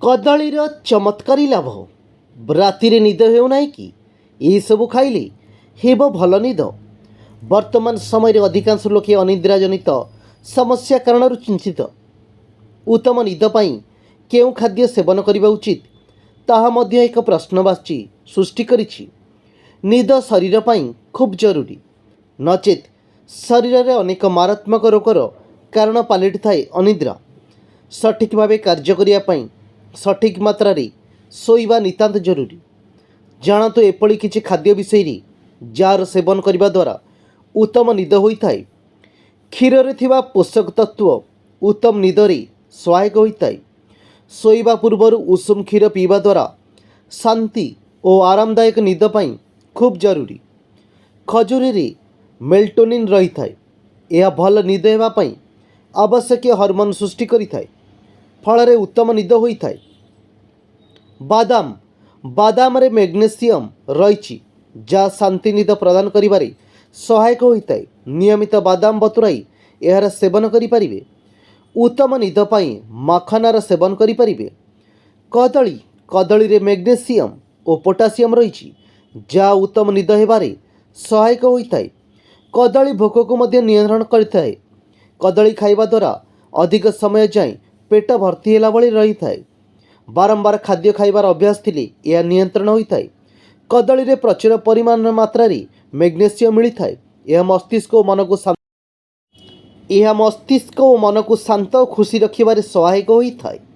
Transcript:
कदलीर चमत्कारी लाभ राति निद हेउना कि यही सब खाइले हेब भल निद। वर्तमान समय अधिकांश लोके अनिद्रा जनित समस्या कारण चिंतित। उत्तम निद पाई केउ खाद्य सेवन करने उचित ताहा मध्य एक प्रश्नवाची सृष्टि करिछि। निद शरीर पाई खूब जरूरी, नचेत शरीर में अनेक मारात्मक रोगर कारण पलटि थाए अनिद्रा। सठिक भाव कार्य करने सठिक मात्रा रे शोइबा नितांत जरूरी। जानतु एपड़ी किछि खाद्य विषय जार सेवन करने द्वारा उत्तम निद होता है। क्षीर रे थिबा पोषक तत्व उत्तम निदरे सहायक होता है। शोइबा पूर्वर उषुम क्षीर पीवा द्वारा शांति और आरामदायक निद पाई खूब जरूरी। खजूरी रे मेल्टोनिन रही थाए। यह भल निद हेबा पाई आवश्यक हार्मोन सृष्टि करिथाए, फल उत्तम निद होता है। बादाम बादाम रे मैग्नेशियम रही जहाँ शांति निद प्रदान करिबारे सहायक होता है। नियमित बादाम बतुराई यार सेवन करें। उत्तम निद पाई माखनार सेवन करें। कदली कदली रे मैग्नेशियम और पोटासियम रही जहाँ उत्तम निद हेबारे सहायक होता है। कदली भोक को मध्य नियंत्रण करता है। कदली खाइबा द्वारा अधिक समय जाए पेट भर्ती होला भली रही थाए। बारंबार खाद्य खाइबार अभ्यास थिले यह नियंत्रण होता है। कदली रे प्रचुर परिमाण मात्रा रे मैग्नेशियम मिलता है। यह मस्तिष्क और मन को शांत और खुशी रखिबारे सहायक होता है।